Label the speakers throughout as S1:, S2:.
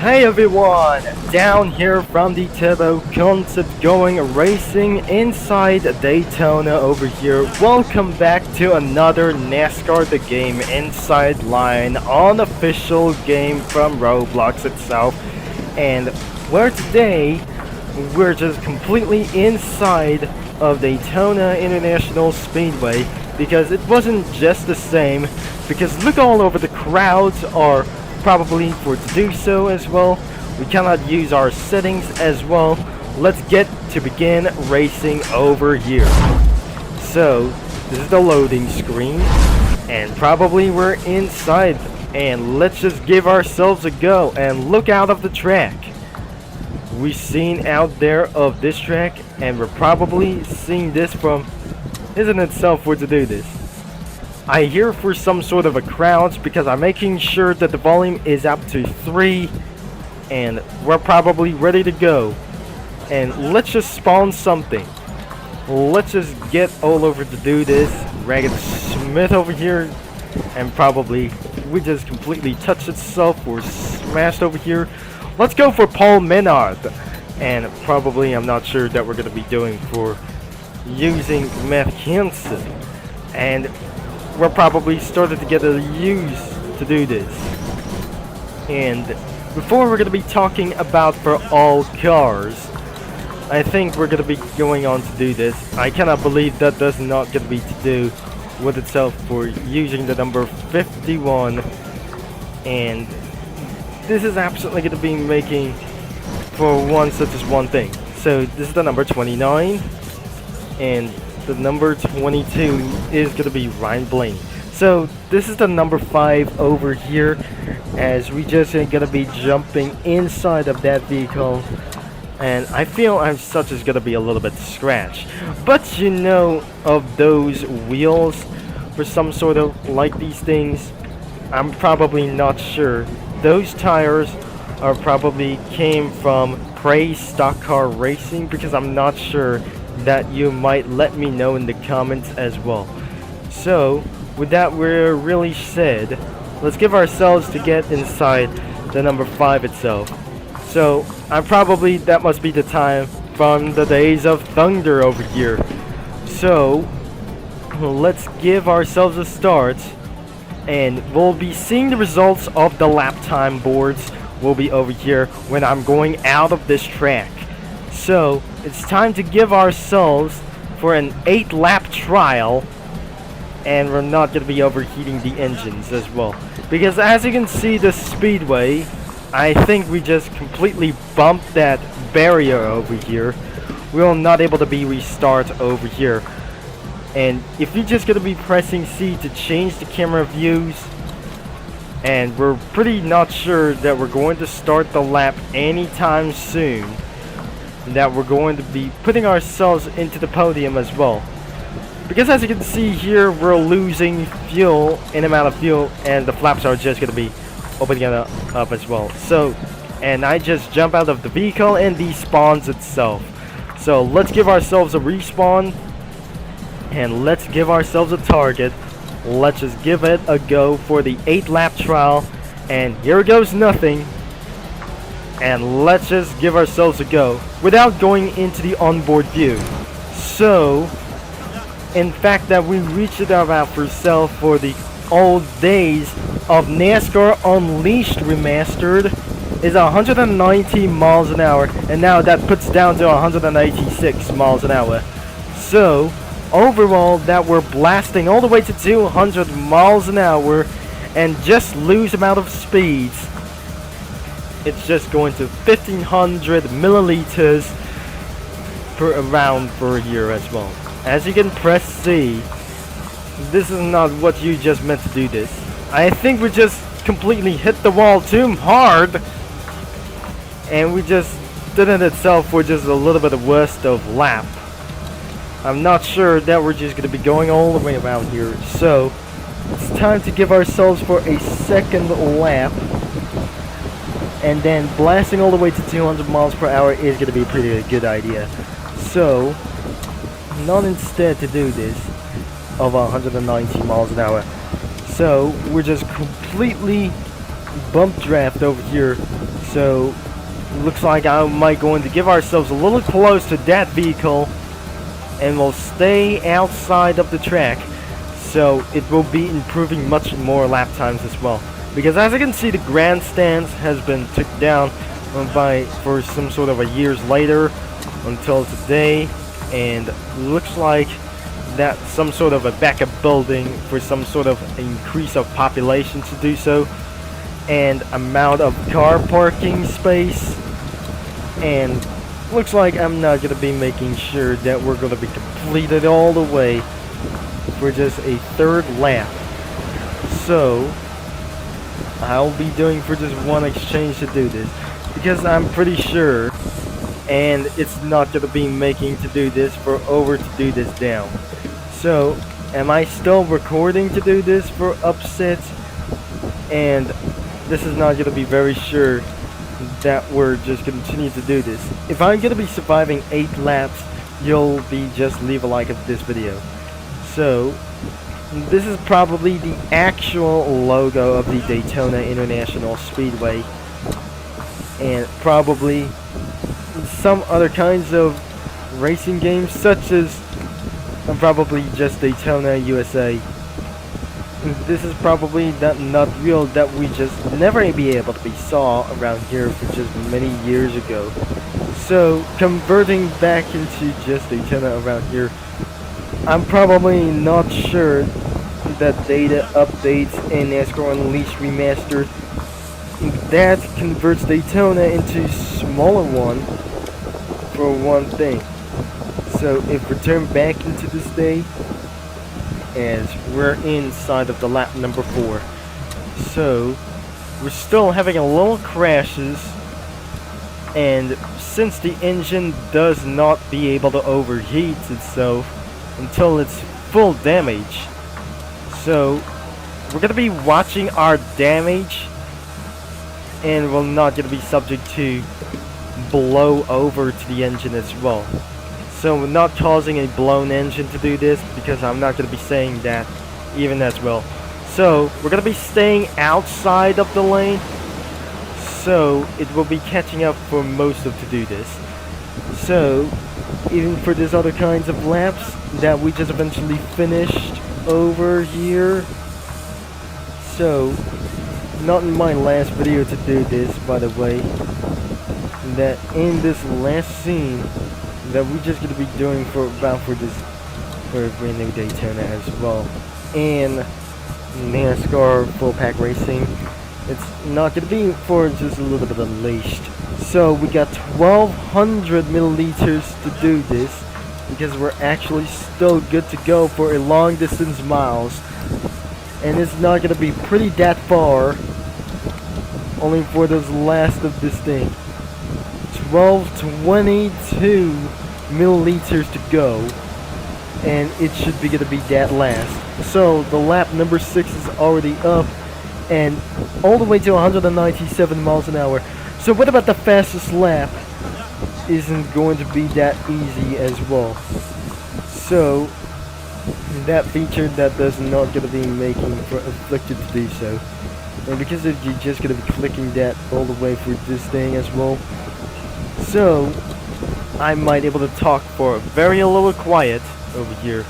S1: Hey everyone, down here from the Turbo Concept going racing inside Daytona over here. Welcome back to another NASCAR the Game Inside Line unofficial game from Roblox itself. And where today we're just completely inside of Daytona International Speedway, because it wasn't just the same, because look all over, the crowds are probably for to do so as well. We cannot use our settings as well. Let's get to begin racing over here. So this is the loading screen, and probably we're inside, and let's just give ourselves a go and look out of the track. We've seen out there of this track, and we're probably seeing this from, isn't it self for to do this. I hear for some sort of a crowd because I'm making sure that the volume is up to 3, and we're probably ready to go. And let's just spawn something. Let's just get all over to do this. Ragged Smith over here, and probably we just completely touched itself or smashed over here. Let's go for Paul Menard, and probably I'm not sure that we're going to be doing for using Matt Hansen, and we're probably started to get used to do this. And before we're going to be talking about for all cars, I think we're going to be going on to do this. I cannot believe that does not get to be to do with itself for using the number 51, and this is absolutely going to be making for one such as one thing. So this is the number 29, and the number 22 is going to be Ryan Blaney. So this is the number 5 over here, as we just are going to be jumping inside of that vehicle. And I feel I'm such as going to be a little bit scratched. But you know, of those wheels, for some sort of like these things, I'm probably not sure. Those tires are probably came from Praise Stock Car Racing, because I'm not sure. That you might let me know in the comments as well. So with that we're really said, let's give ourselves to get inside the number 5 itself. So I'm probably, that must be the time from the days of Thunder over here. So let's give ourselves a start, and we'll be seeing the results of the lap time boards will be over here when I'm going out of this track. So it's time to give ourselves for an 8-lap trial, and we're not going to be overheating the engines as well, because as you can see, the Speedway, I think we just completely bumped that barrier over here. We're not able to be restart over here, and if you're just going to be pressing C to change the camera views, and we're pretty not sure that we're going to start the lap anytime soon, that we're going to be putting ourselves into the podium as well, because as you can see here, we're losing fuel, in amount of fuel, and the flaps are just going to be opening up as well. So, and I just jump out of the vehicle and despawns itself. So let's give ourselves a respawn, and let's give ourselves a target. Let's just give it a go for the 8-lap trial, and here goes nothing. And let's just give ourselves a go without going into the onboard view. So in fact that we reached it about for sale for the old days of NASCAR Unleashed Remastered is 190 miles an hour, and now that puts down to 186 miles an hour. So overall that we're blasting all the way to 200 miles an hour, and just lose amount of speeds. It's just going to 1500 milliliters per round per year as well. As you can press C, this is not what you just meant to do this. I think we just completely hit the wall too hard, and we just did it itself for just a little bit of worst of lap. I'm not sure that we're just going to be going all the way around here. So it's time to give ourselves for a second lap. And then blasting all the way to 200 miles per hour is going to be a pretty good idea. So, not instead to do this of 190 miles an hour. So, we're just completely bump draft over here So looks like I might going to give ourselves a little close to that vehicle, and we'll stay outside of the track, so it will be improving much more lap times as well. Because as you can see, the grandstands has been took down for some sort of a years later until today, and looks like that some sort of a backup building for some sort of increase of population to do so, and amount of car parking space. And looks like I'm not gonna be making sure that we're gonna be completed all the way for just a third lap. So I'll be doing for just one exchange to do this, because I'm pretty sure, and it's not gonna be making to do this for over to do this down. So am I still recording to do this for upsets? And this is not gonna be very sure that we're just continue to do this. If I'm gonna be surviving 8 laps, you'll be just leave a like of this video. So this is probably the actual logo of the Daytona International Speedway, and probably some other kinds of racing games, such as probably just Daytona USA. This is probably not real, that we just never be able to be saw around here for just many years ago. So converting back into just Daytona around here, I'm probably not sure that data updates and NASCAR Unleashed Remastered that converts Daytona into smaller one for one thing. So if we turn back into this day, as we're inside of the lap number 4, so we're still having a little crashes, and since the engine does not be able to overheat itself until it's full damage, so we're gonna be watching our damage, and we're not gonna be subject to blow over to the engine as well. So we're not causing a blown engine to do this, because I'm not going to be saying that even as well. So we're going to be staying outside of the lane, so it will be catching up for most of to do this. So even for these other kinds of laps that we just eventually finished over here. So not in my last video to do this, by the way, that in this last scene that we're just gonna be doing for a brand new Daytona as well, and NASCAR full pack racing. It's not gonna be for just a little bit unleashed. So we got 1200 milliliters to do this, because we're actually still good to go for a long distance miles, and it's not gonna be pretty that far, only for this last of this thing. 1222 milliliters to go, and it should be gonna be that last. So the lap number 6 is already up, and all the way to 197 miles an hour. So what about the fastest lap? Isn't going to be that easy as well. So that feature that does not gonna be making for afflicted to do so, and because of you're just gonna be clicking that all the way for this thing as well. So I might able to talk for very a little quiet over here.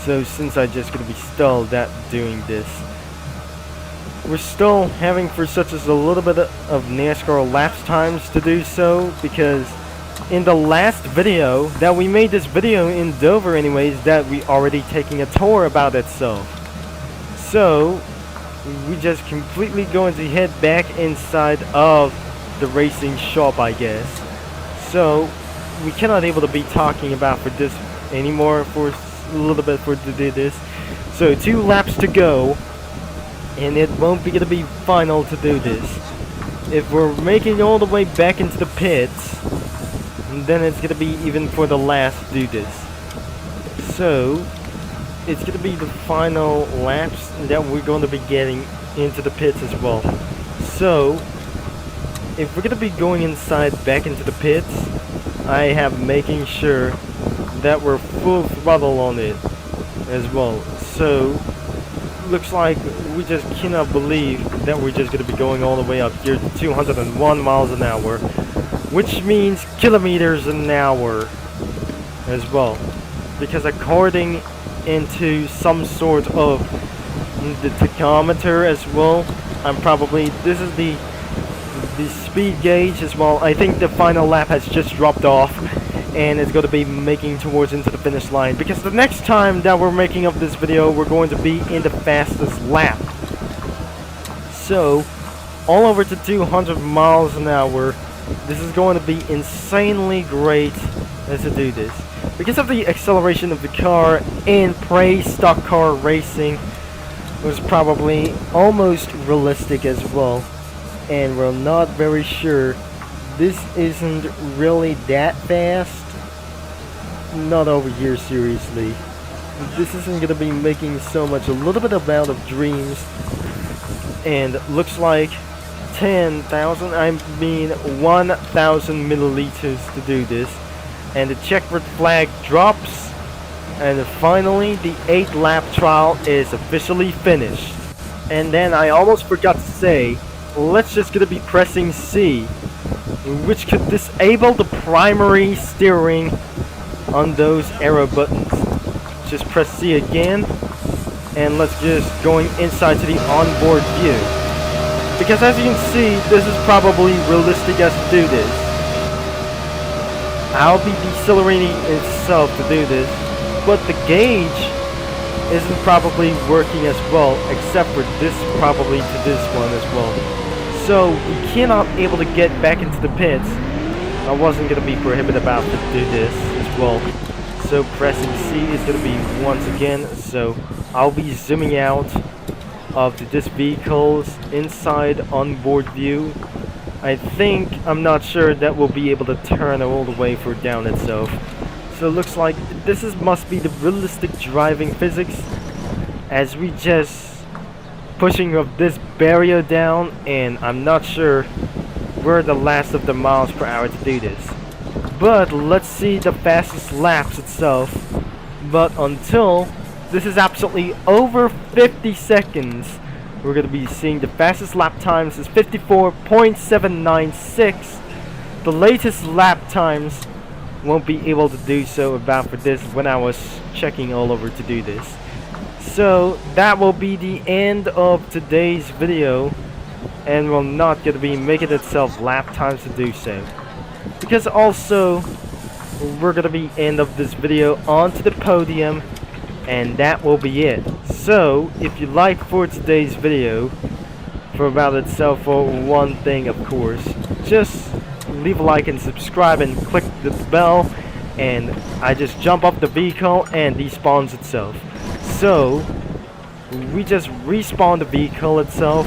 S1: So since I just gonna be still that doing this, we're still having for such as a little bit of NASCAR lapse times to do so, because in the last video that we made this video in Dover anyways, that we already taking a tour about itself. So we just completely going to head back inside of the racing shop, I guess. So we cannot able to be talking about for this anymore for a little bit for to do this. So 2 laps to go, and it won't be gonna be final to do this. If we're making all the way back into the pits, then it's gonna be even for the last to do this. So it's gonna be the final laps that we're going to be getting into the pits as well. So if we're gonna be going inside back into the pits, I have making sure that we're full throttle on it as well. So looks like we just cannot believe that we're just going to be going all the way up here to 201 miles an hour, which means kilometers an hour as well, because according into some sort of the tachometer as well, this is the speed gauge as well. I think the final lap has just dropped off, and it's going to be making towards into the finish line, because the next time that we're making of this video, we're going to be in the fastest lap. So all over to 200 miles an hour. This is going to be insanely great to do this, because of the acceleration of the car in pre-stock car racing was probably almost realistic as well, and we're not very sure. This isn't really that fast. Not over here, seriously. This isn't gonna be making so much, a little bit amount of dreams, and looks like 10,000, I mean 1,000 milliliters to do this, and the checkered flag drops, and finally the 8 lap trial is officially finished. And then I almost forgot to say, let's just gonna be pressing C, which could disable the primary steering on those arrow buttons. Just press C again, and let's just going inside to the onboard view, because as you can see, this is probably realistic as to do this. I'll be decelerating itself to do this, but the gauge isn't probably working as well, except for this, probably to this one as well. So we cannot able to get back into the pits. I wasn't going to be prohibited about to do this as well. So pressing C is going to be once again. So I'll be zooming out of this vehicle's inside onboard view. I'm not sure that we'll be able to turn all the way for down itself. So it looks like must be the realistic driving physics, as we just pushing of this barrier down, and I'm not sure we're the last of the miles per hour to do this. But let's see the fastest laps itself. But until this is absolutely over 50 seconds, we're going to be seeing the fastest lap times is 54.796. The latest lap times won't be able to do so about for this when I was checking all over to do this. So that will be the end of today's video, and we're not going to be making itself lap times to do so, because also we're going to be end of this video onto the podium, and that will be it. So if you like for today's video for about itself, for one thing of course, just leave a like and subscribe and click the bell, and I just jump up the vehicle and despawns itself. So we just respawn the vehicle itself,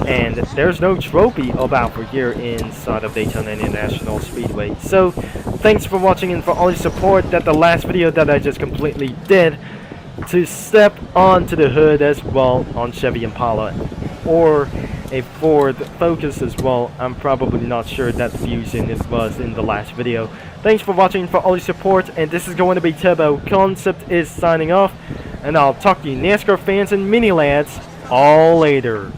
S1: and there's no trophy about for here inside of Daytona International Speedway. So thanks for watching and for all your support. That the last video that I just completely did to step onto the hood as well on Chevy Impala or a Ford Focus as well. I'm probably not sure that fusion it was in the last video. Thanks for watching, for all your support, and this is going to be Turbo Concept is signing off, and I'll talk to you NASCAR fans and mini lads all later.